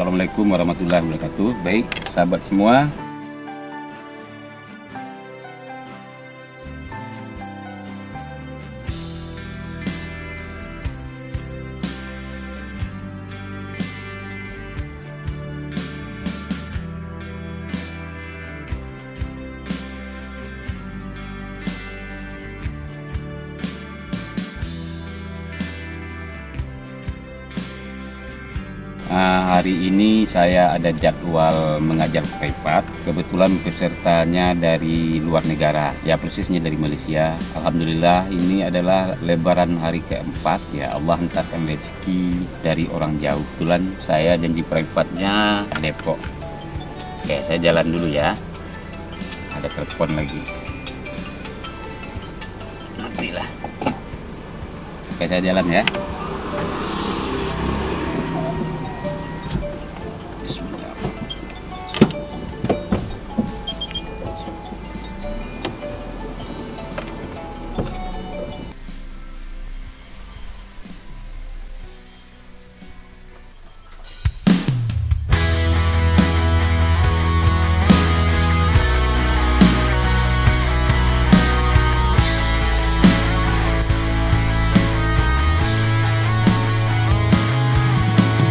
Assalamualaikum warahmatullahi wabarakatuh. Baik, sahabat semua. Hari ini saya ada jadwal mengajar privat. Kebetulan pesertanya dari luar negara, ya persisnya dari Malaysia. Alhamdulillah ini adalah lebaran hari keempat. Ya Allah hantarkan rezeki dari orang jauh. Kebetulan saya janji privatnya Depok. Oke, saya jalan dulu ya. Ada telepon lagi. Nantilah. Oke, saya jalan ya.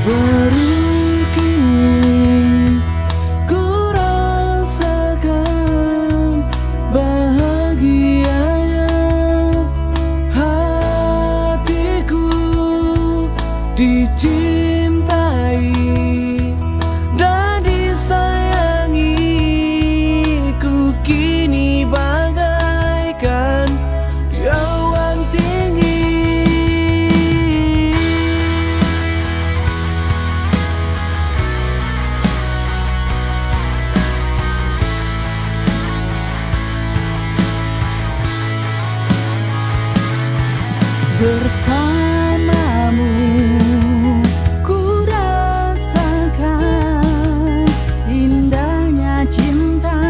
Baru kini ku rasakan bahagianya hatiku dicintai dan disayangi. Ku kini bagaikan di awan tinggi. Bersamamu ku rasakan indahnya cinta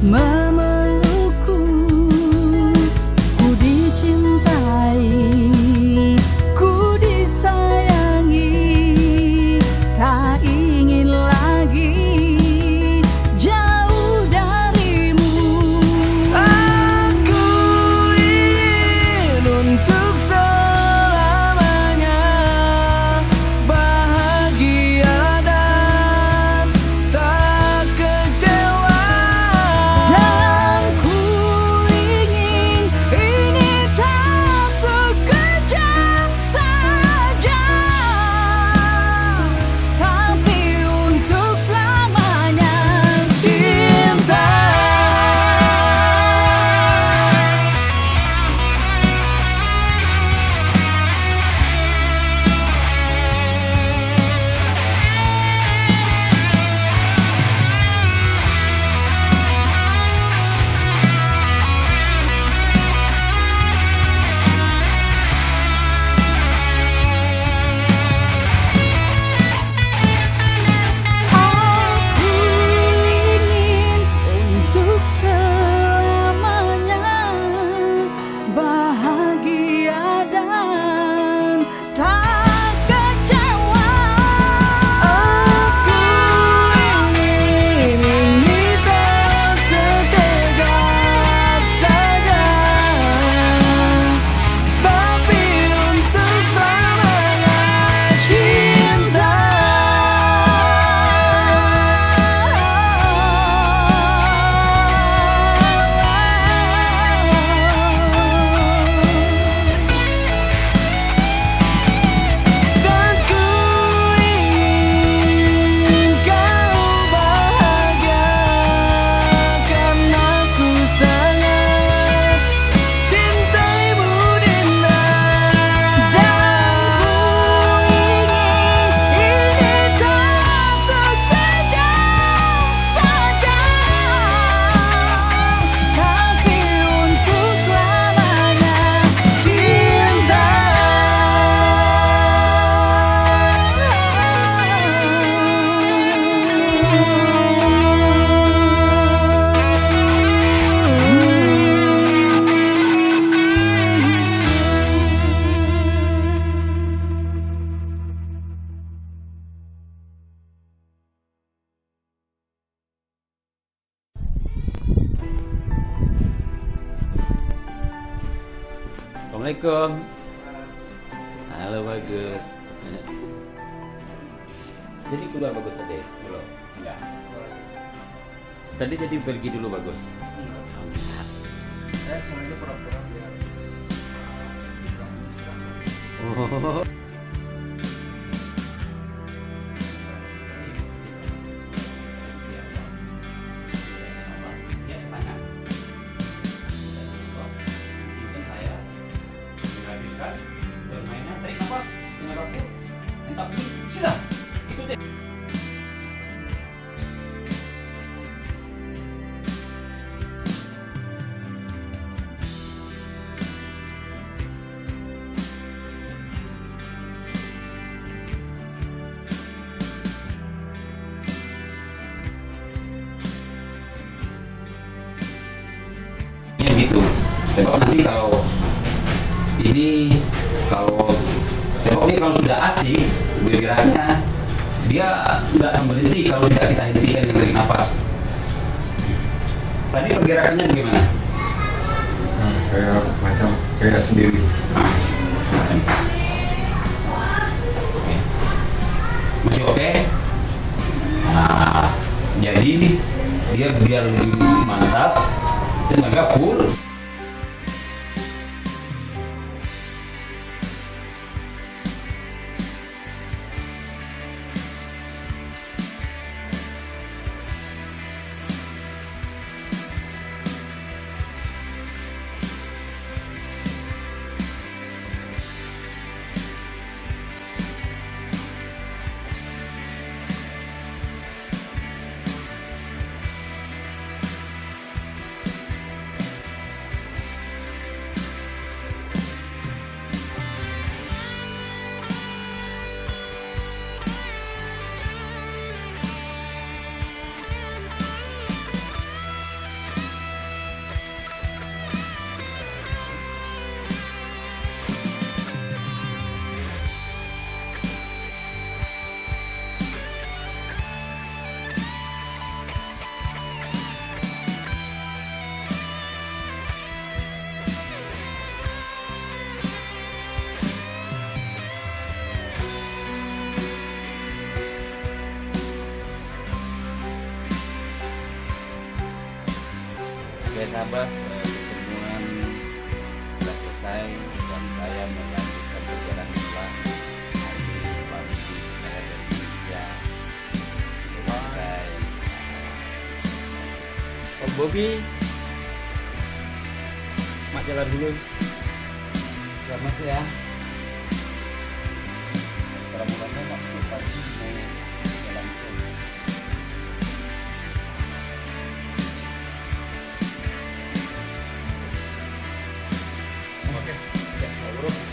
memelukku. Ku dicintai, ku disayangi, tak ingin lagi jauh darimu. Aku ingin untuk selamanya Assalamualaikum. Halo Bagus. Jadi keluar Bagus tadi? Belum? Enggak. Tadi jadi pergi dulu Bagus. Saya sengaja pura-pura biar Oh. Bermainnya tarik nafas dengan rapuh, entah sudah ikutin. Ya gitu. Sebab nanti kalau sebab ini kalau sudah asik bergeraknya dia nggak akan berhenti kalau tidak kita hentikan dengan tarik nafas. Tadi pergerakannya bagaimana? kayak macam kayak sendiri. Oke. Masih oke? Nah, jadi dia biar lebih mantap, tenaga full. Oke sahabat, pertemuan sudah selesai dan saya melanjutkan perjalanan pulang. Hari pagi saya dari Indonesia selesai. Om Bobi, mak jalan dulu. Selamat ya. Mudah-mudahan waktu pagi mau jalan terus. Oke, ya, urus.